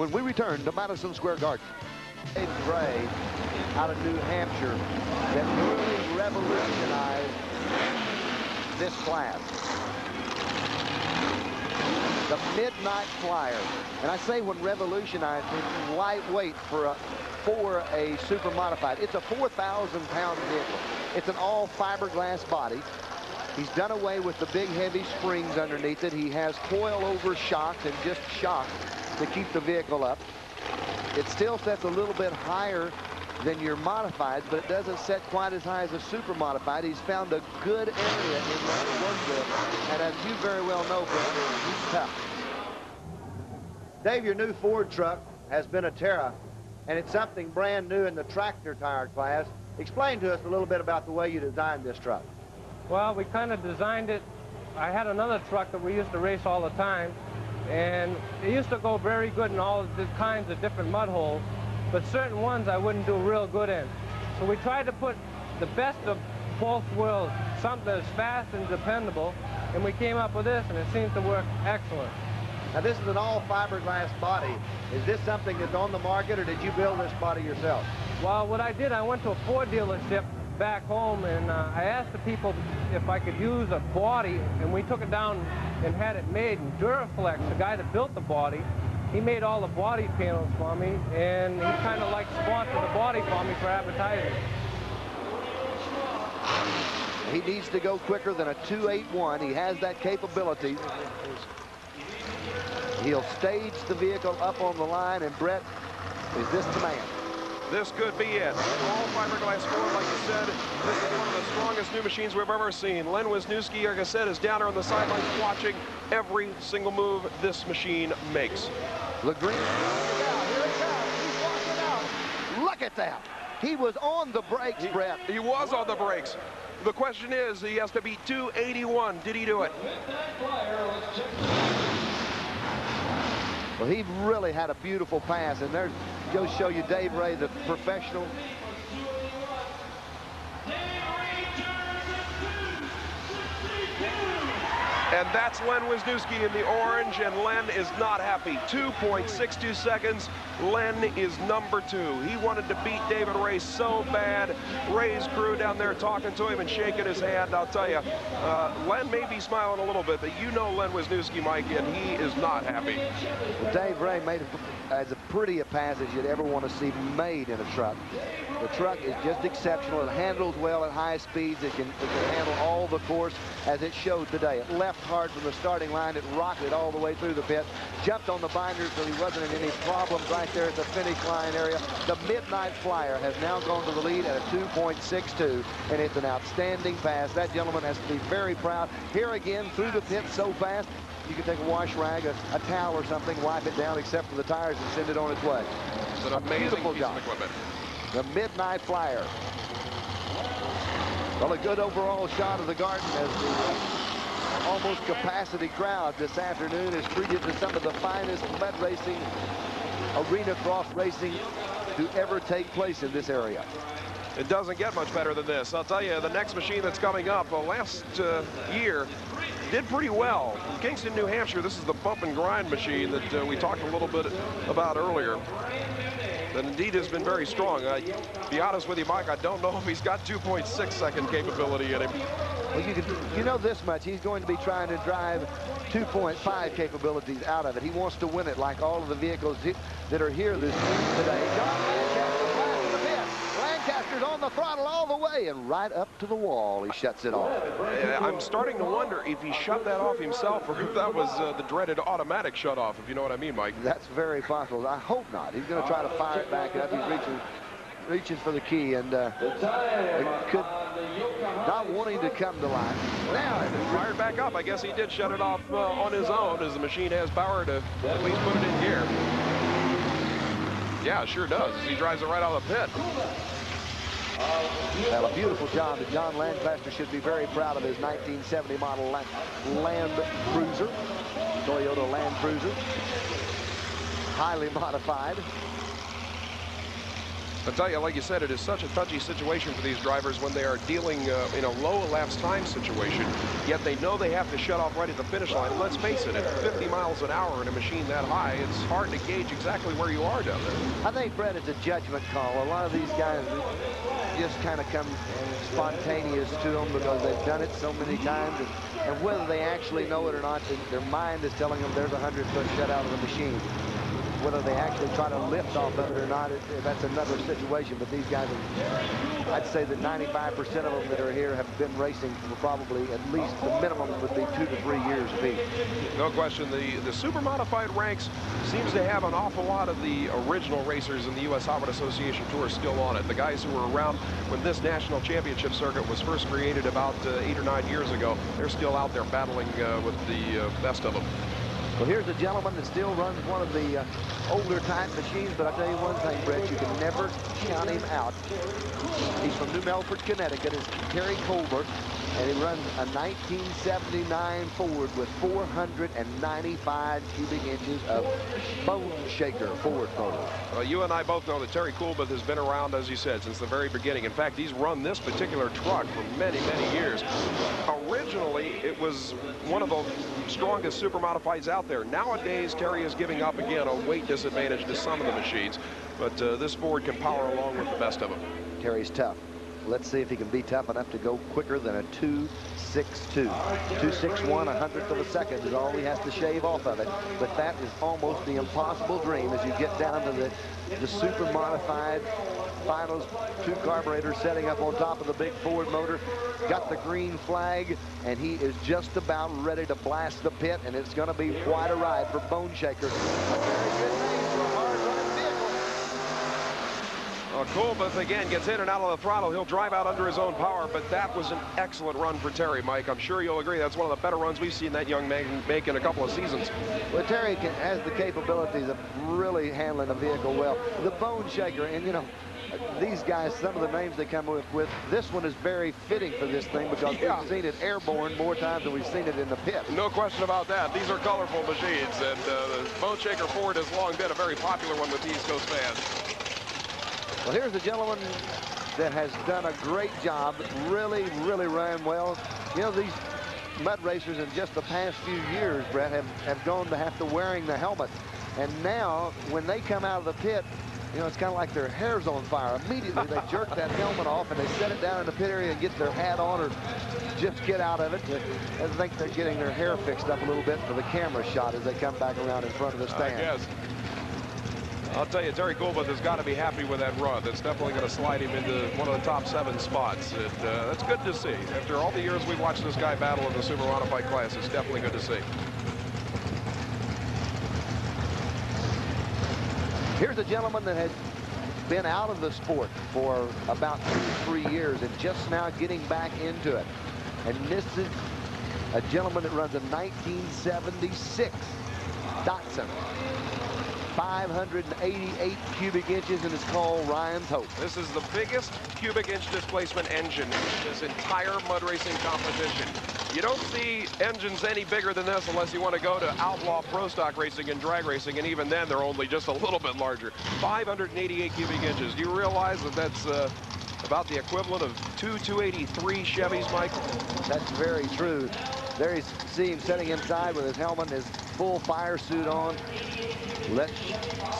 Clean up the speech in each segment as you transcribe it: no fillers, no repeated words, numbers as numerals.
when we return to Madison Square Garden. Dave Gray out of New Hampshire that really revolutionized this class. The Midnight Flyer. And I say when revolutionized, it's lightweight for a super modified. It's a 4,000-pound vehicle. It's an all fiberglass body. He's done away with the big heavy springs underneath it. He has coil over shocks and just shocks to keep the vehicle up. It still sets a little bit higher than your modifieds, but it doesn't set quite as high as a super modified. He's found a good area in that to work with, and as you very well know, Brent, he's tough. Dave, your new Ford truck has been a Terra, and it's something brand new in the tractor tire class. Explain to us a little bit about the way you designed this truck. Well, we kind of designed it. I had another truck that we used to race all the time, and it used to go very good in all the kinds of different mud holes, but certain ones I wouldn't do real good in. So we tried to put the best of both worlds, something that's fast and dependable, and we came up with this, and it seems to work excellent. Now, this is an all fiberglass body. Is this something that's on the market, or did you build this body yourself? Well, what I did, I went to a Ford dealership back home, and I asked the people if I could use a body, and we took it down and had it made. And Duraflex, the guy that built the body, he made all the body panels for me, and he kind of like sponsored the body for me for advertising. He needs to go quicker than a 2.81. He has that capability. He'll stage the vehicle up on the line, and Brett, is this the man? This could be it. All fiberglass Ford, like you said. This is one of the strongest new machines we've ever seen. Len Wisniewski, like I said, is down there on the sidelines watching every single move this machine makes. LeGreen, here he comes. He's walking out. Look at that. He was on the brakes, Brett. He was on the brakes. The question is, he has to beat 281. Did he do it? Well, he really had a beautiful pass, and there's go show you Dave Ray, the professional. And that's Len Wisniewski in the orange, and Len is not happy. 2.62 seconds. Len is number 2. He wanted to beat David Ray so bad. Ray's crew down there talking to him and shaking his hand. I'll tell you, Len may be smiling a little bit, but you know Len Wisniewski, Mike, and he is not happy. Well, Dave Ray made as pretty a pass as you'd ever want to see made in a truck. The truck is just exceptional. It handles well at high speeds. It can handle all the course as it showed today. It left hard from the starting line. It rocketed all the way through the pit. Jumped on the binders so he wasn't in any problems right there at the finish line area. The Midnight Flyer has now gone to the lead at a 2.62, and it's an outstanding pass. That gentleman has to be very proud. Here again, through the pit so fast, you can take a wash rag, a towel or something, wipe it down except for the tires, and send it on its way. It's an amazing piece of equipment. The Midnight Flyer. Well, a good overall shot of the garden as the almost capacity crowd this afternoon is treated to some of the finest mud racing, arena cross racing to ever take place in this area. It doesn't get much better than this. I'll tell you, the next machine that's coming up, last year, did pretty well. In Kingston, New Hampshire, this is the bump and grind machine that we talked a little bit about earlier. And indeed has been very strong. To be honest with you, Mike, I don't know if he's got 2.6 second capability in him. Well, you know this much. He's going to be trying to drive 2.5 capabilities out of it. He wants to win it like all of the vehicles that are here this today. John Lancaster flies to the pit. Lancaster's on the throttle all the way and right up to the wall. He shuts it off. I'm starting to wonder if he shut that off himself or if that was the dreaded automatic shut off, if you know what I mean, Mike. That's very possible. I hope not. He's going to try to fire it back up. He's reaching for the key, and it could not wanting to come to life. Now it fired back up. I guess he did shut it off on his own, as the machine has power to at least put it in gear. Yeah, it sure does. He drives it right out of the pit. Well, a beautiful job. John Lancaster should be very proud of his 1970 model Land Cruiser, Toyota Land Cruiser, highly modified. I'll tell you, like you said, it is such a touchy situation for these drivers when they are dealing in a low elapsed time situation, yet they know they have to shut off right at the finish line. And let's face it, at 50 miles an hour in a machine that high, it's hard to gauge exactly where you are down there. I think, Brett, it's a judgment call. A lot of these guys just kind of come spontaneous to them because they've done it so many times. And whether they actually know it or not, their mind is telling them there's a 100-foot shutout of the machine. Whether they actually try to lift off of it or not, that's another situation. But these guys, I'd say that 95% of them that are here have been racing for probably at least the minimum would be 2 to 3 years apiece. No question. The super modified ranks seems to have an awful lot of the original racers in the U.S. Hot Rod Association Tour still on it. The guys who were around when this national championship circuit was first created about 8 or 9 years ago, they're still out there battling with the best of them. Well, here's a gentleman that still runs one of the older type machines, but I'll tell you one thing, Brett, you can never count him out. He's from New Melford, Connecticut. It's Terry Colbert, and he runs a 1979 Ford with 495 cubic inches of bone shaker Ford motor. Well, you and I both know that Terry Coolbeth has been around, as you said, since the very beginning. In fact, he's run this particular truck for many, many years. Originally, it was one of the strongest super modifieds out there. Nowadays, Terry is giving up again a weight disadvantage to some of the machines, but this Ford can power along with the best of them. Terry's tough. Let's see if he can be tough enough to go quicker than a 2.62. 2.61, a hundredth of a second is all he has to shave off of it. But that is almost the impossible dream as you get down to the super modified finals. 2 carburetors setting up on top of the big Ford motor. Got the green flag, and he is just about ready to blast the pit, and it's going to be quite a ride for Bone Shaker. A very good name for a hard-running vehicle. Well, Coolbeth again gets in and out of the throttle. He'll drive out under his own power, but that was an excellent run for Terry, Mike. I'm sure you'll agree that's one of the better runs we've seen that young man make in a couple of seasons. Well, Terry has the capabilities of really handling a vehicle well. The Bone Shaker, and you know, these guys, some of the names they come with, this one is very fitting for this thing because we've seen it airborne more times than we've seen it in the pit. No question about that. These are colorful machines, and the Bone Shaker Ford has long been a very popular one with the East Coast fans. Well, here's a gentleman that has done a great job, really ran well. You know, these mud racers in just the past few years, Brett, have gone to have to wearing the helmet. And now, when they come out of the pit, you know, it's kind of like their hair's on fire. Immediately, they jerk that helmet off and they set it down in the pit area and get their hat on or just get out of it. I think they're getting their hair fixed up a little bit for the camera shot as they come back around in front of the stand. I guess. I'll tell you, Terry Coolbeth has got to be happy with that run. That's definitely going to slide him into one of the top 7 spots. That's good to see. After all the years we've watched this guy battle in the super modified class, it's definitely good to see. Here's a gentleman that has been out of the sport for about 2 or 3 years and just now getting back into it. And this is a gentleman that runs a 1976 Datsun. 588 cubic inches, and it's called Ryan's Hope. This is the biggest cubic inch displacement engine in this entire mud racing competition. You don't see engines any bigger than this unless you want to go to outlaw pro stock racing and drag racing, and even then they're only just a little bit larger. 588 cubic inches. Do you realize that that's about the equivalent of 283 Chevys, Mike? That's very true. There you see him sitting inside with his helmet and his full fire suit on.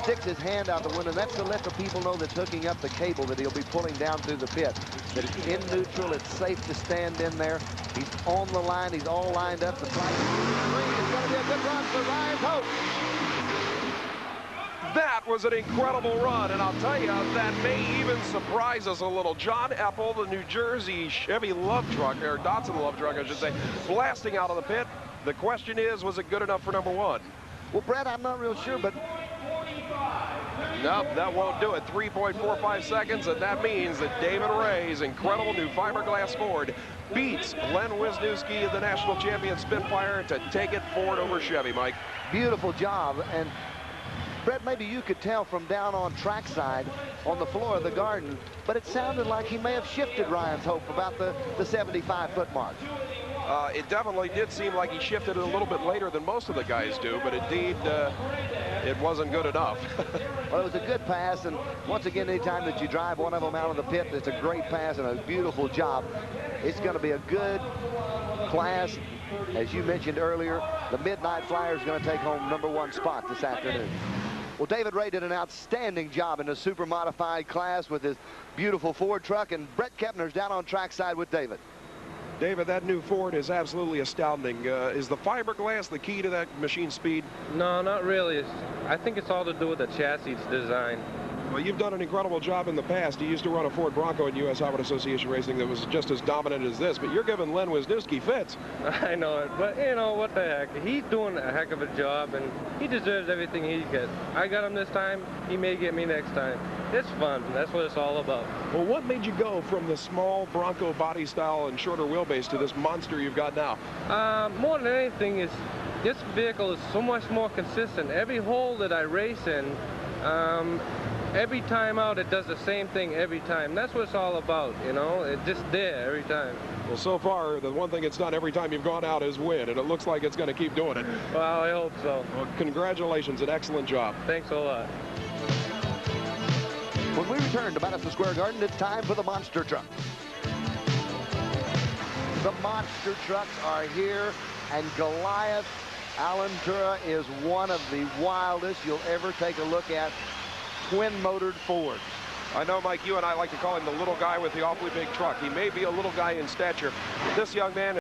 Sticks his hand out the window. That's to let the people know that's hooking up the cable that he'll be pulling down through the pit. That it's in neutral. It's safe to stand in there. He's on the line. He's all lined up. The flag is green. It's going to be a good run for Ryan's Hope. That was an incredible run, and I'll tell you, that may even surprise us a little. John Eppel, the New Jersey Chevy love truck, or Datsun love truck, I should say, blasting out of the pit. The question is, was it good enough for #1? Well, Brett, I'm not real sure, but nope, that won't do it. 3.45 seconds, and that means that David Ray's incredible new fiberglass Ford beats Len Wisniewski of the national champion Spitfire to take it forward over Chevy, Mike. Beautiful job. And Brett, maybe you could tell from down on trackside on the floor of the garden, but it sounded like he may have shifted Ryan's Hope about the 75-foot mark. It definitely did seem like he shifted it a little bit later than most of the guys do, but indeed, It wasn't good enough. Well, it was a good pass, and once again, anytime that you drive one of them out of the pit, it's a great pass and a beautiful job. It's going to be a good class. As you mentioned earlier, the Midnight Flyer is going to take home #1 spot this afternoon. Well, David Ray did an outstanding job in the super modified class with his beautiful Ford truck, and Brett Kepner's down on trackside with David. David, that new Ford is absolutely astounding. Is the fiberglass the key to that machine speed? No, not really. I think it's all to do with the chassis design. Well, you've done an incredible job in the past. You used to run a Ford Bronco in U.S. Highway Association racing that was just as dominant as this, but you're giving Len Wisniewski fits. I know it, but you know, what the heck? He's doing a heck of a job, and he deserves everything he gets. I got him this time. He may get me next time. It's fun. That's what it's all about. Well, what made you go from the small Bronco body style and shorter wheelbase to this monster you've got now? More than anything, is this vehicle is so much more consistent. Every hole that I race in, every time out, it does the same thing every time. That's what it's all about, you know? It's just there every time. Well, so far, the one thing it's done every time you've gone out is win, and it looks like it's going to keep doing it. Well, I hope so. Well, congratulations. An excellent job. Thanks a lot. When we return to Madison Square Garden, it's time for the monster truck. The monster trucks are here, and Goliath Alentura is one of the wildest you'll ever take a look at. Twin-motored Fords. I know, Mike, you and I like to call him the little guy with the awfully big truck. He may be a little guy in stature, but this young man